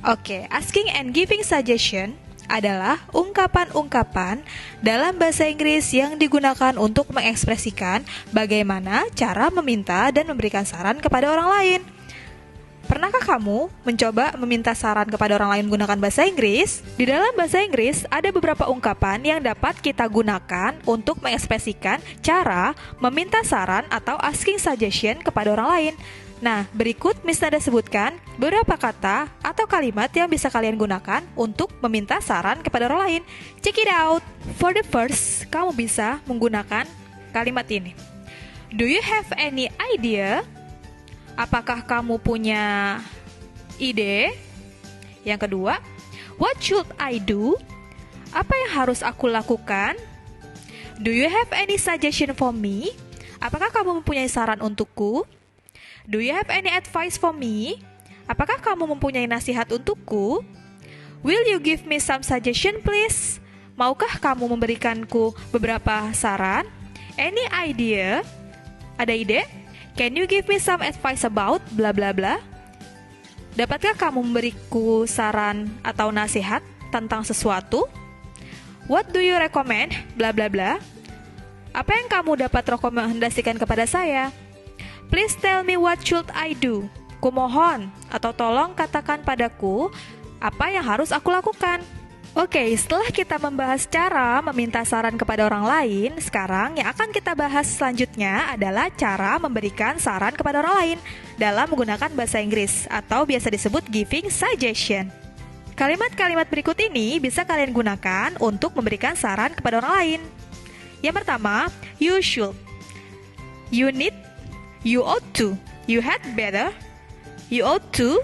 Oke, asking and giving suggestion adalah ungkapan-ungkapan dalam bahasa Inggris yang digunakan untuk mengekspresikan bagaimana cara meminta dan memberikan saran kepada orang lain. Pernahkah kamu mencoba meminta saran kepada orang lain menggunakan bahasa Inggris? Di dalam bahasa Inggris, ada beberapa ungkapan yang dapat kita gunakan untuk mengekspresikan cara meminta saran atau asking suggestion kepada orang lain. Nah, berikut Miss Nada sebutkan beberapa kata atau kalimat yang bisa kalian gunakan untuk meminta saran kepada orang lain. Check it out! For the first, kamu bisa menggunakan kalimat ini. Do you have any idea? Apakah kamu punya ide? Yang kedua, what should I do? Apa yang harus aku lakukan? Do you have any suggestion for me? Apakah kamu mempunyai saran untukku? Do you have any advice for me? Apakah kamu mempunyai nasihat untukku? Will you give me some suggestion please? Maukah kamu memberikanku beberapa saran? Any idea? Ada ide? Can you give me some advice about bla bla bla? Dapatkah kamu memberiku saran atau nasihat tentang sesuatu? What do you recommend? Bla bla bla. Apa yang kamu dapat rekomendasikan kepada saya? Please tell me what should I do? Kumohon atau tolong katakan padaku apa yang harus aku lakukan. Oke, setelah kita membahas cara meminta saran kepada orang lain, sekarang yang akan kita bahas selanjutnya adalah cara memberikan saran kepada orang lain dalam menggunakan bahasa Inggris atau biasa disebut giving suggestion. Kalimat-kalimat berikut ini bisa kalian gunakan untuk memberikan saran kepada orang lain. Yang pertama, you should, you need, you ought to, you had better, you ought to,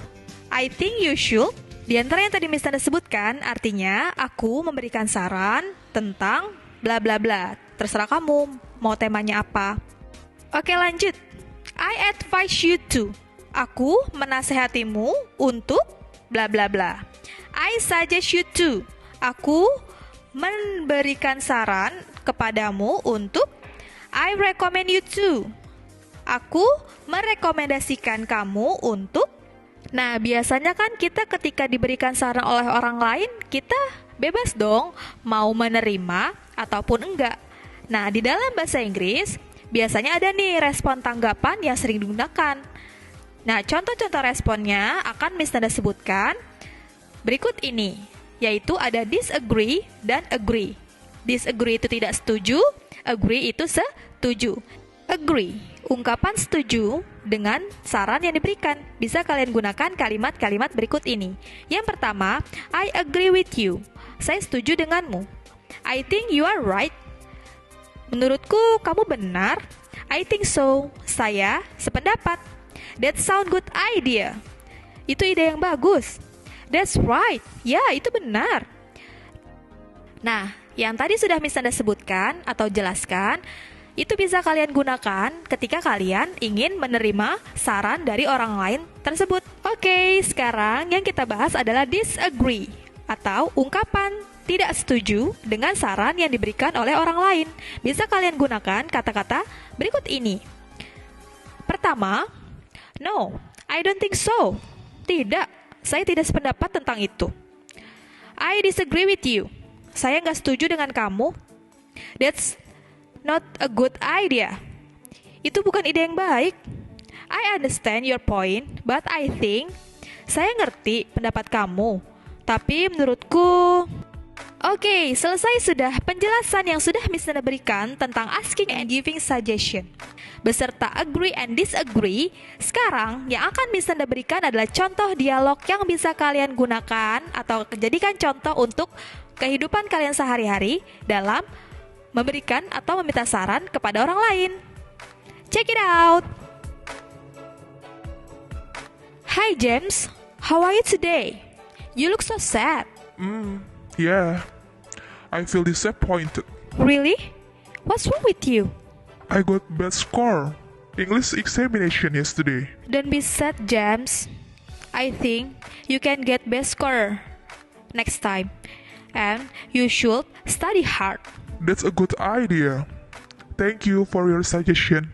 I think you should. Di antara yang tadi Miss Nada sebutkan, artinya aku memberikan saran tentang bla bla bla. Terserah kamu mau temanya apa. Oke, lanjut. I advise you to. Aku menasehatimu untuk bla bla bla. I suggest you to. Aku memberikan saran kepadamu untuk. I recommend you to. Aku merekomendasikan kamu untuk. Nah, biasanya kan kita ketika diberikan saran oleh orang lain, kita bebas dong mau menerima ataupun enggak. Nah, di dalam bahasa Inggris, biasanya ada nih respon tanggapan yang sering digunakan. Nah, contoh-contoh responnya akan Miss Nada sebutkan berikut ini, yaitu ada disagree dan agree. Disagree itu tidak setuju, agree itu setuju. Agree, ungkapan setuju dengan saran yang diberikan. Bisa kalian gunakan kalimat-kalimat berikut ini. Yang pertama, I agree with you. Saya setuju denganmu. I think you are right. Menurutku kamu benar. I think so. Saya sependapat. That sound good idea. Itu ide yang bagus. That's right. Ya, itu benar. Nah, yang tadi sudah Miss Nada sebutkan atau jelaskan, itu bisa kalian gunakan ketika kalian ingin menerima saran dari orang lain tersebut. Oke, sekarang yang kita bahas adalah disagree atau ungkapan tidak setuju dengan saran yang diberikan oleh orang lain. Bisa kalian gunakan kata-kata berikut ini. Pertama, no, I don't think so. Tidak, saya tidak sependapat tentang itu. I disagree with you. Saya nggak setuju dengan kamu. That's not a good idea. Itu bukan ide yang baik. I understand your point, but I think, saya ngerti pendapat kamu, tapi menurutku. Oke, selesai sudah penjelasan yang sudah Miss Nada berikan tentang asking and giving suggestion beserta agree and disagree. Sekarang yang akan Miss Nada berikan adalah contoh dialog yang bisa kalian gunakan atau jadikan contoh untuk kehidupan kalian sehari-hari dalam memberikan atau meminta saran kepada orang lain. Check it out. Hi James, how are you today? You look so sad. Yeah, I feel disappointed. Really? What's wrong with you? I got bad score English examination yesterday. Don't be sad, James. I think you can get best score next time. And you should study hard. That's a good idea. Thank you for your suggestion.